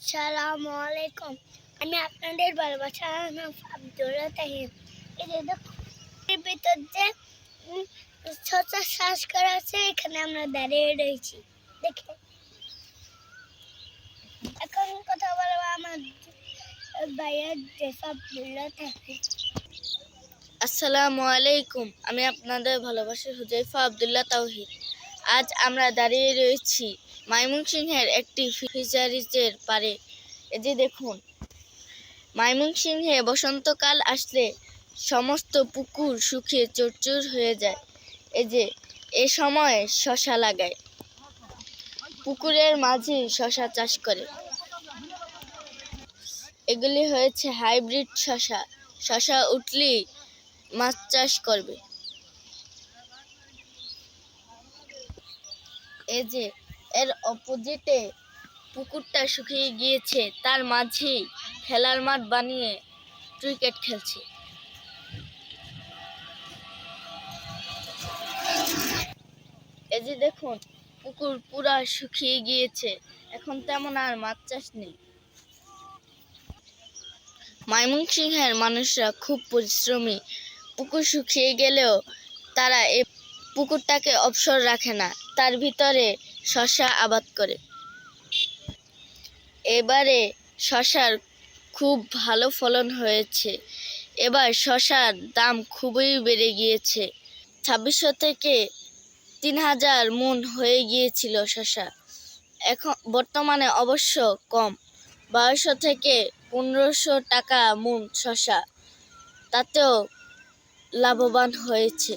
আসসালামু আলাইকুম। আমি আপনাদের ভালোবাসার নাম আব্দুল্লাহ তাহির। এই যে দেখুন, এর ভিতর যে ছোটা শ্বাস করা আছে, এখানে আমরা দাঁড়িয়ে রয়েছি। দেখে এখন কথা বলবো আমার ভাইয়ের ড্রেস আব্দুল্লাহ তাহির। আসসালামু আলাইকুম। আমি আপনাদের ভালোবাসার হুজাইফা আব্দুল্লাহ তাওহিদ। আজ আমরা দাঁড়িয়ে রয়েছি ময়মনসিংহের একটি ফিশারিজের পাড়ে। এই যে দেখুন, ময়মনসিংহে বসন্তকাল আসলে সমস্ত পুকুর শুকিয়ে চুরচুর হয়ে যায়। এই যে এ সময় শশা লাগায়, পুকুরের মাঝে শশা চাষ করে। এগুলি হয়েছে হাইব্রিড শশা। শশা উঠলেই মাছ চাষ করবে। এই যে এর অপোজিটে পুকুরটা শুকিয়ে গিয়েছে, তার মাঝেই খেলার মাঠ বানিয়ে ক্রিকেট খেলছে। এই যে দেখুন, পুকুর পুরা শুকিয়ে গিয়েছে, এখন তেমন আর মাছ চাষ নেই। ময়মনসিংহের মানুষরা খুব পরিশ্রমী। পুকুর শুকিয়ে গেলেও তারা এই পুকুরটাকে অবসর রাখে না, তার ভিতরে শশা আবাদ করে। এবারে শশার খুব ভালো ফলন হয়েছে। এবার শশার দাম খুবই বেড়ে গিয়েছে। 2600 থেকে 3000 মণ হয়ে গিয়েছিল শশা। এখন বর্তমানে অবশ্য কম, 1200 থেকে 1500 টাকা মণ শশা, তাতেও লাভবান হয়েছে।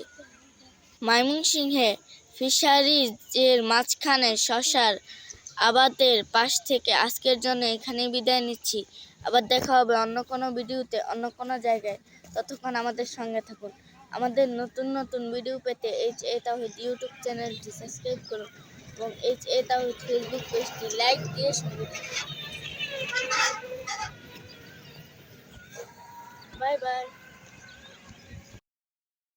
ময়মনসিংহে ফিশারিজের মাঝখানে শশার আবাদের পাশ থেকে আজকের জন্য এখানেই বিদায় নিচ্ছি। আবার দেখা হবে অন্য কোনো ভিডিওতে, অন্য কোনো জায়গায়। ততক্ষণ আমাদের সঙ্গে থাকুন। আমাদের নতুন নতুন ভিডিও পেতে HA তাওহিদ ইউটিউব চ্যানেলটি সাবস্ক্রাইব করুন এবং HA তাওহিদ ফেসবুক পেজটি লাইক দিয়ে সঙ্গে থাকুন।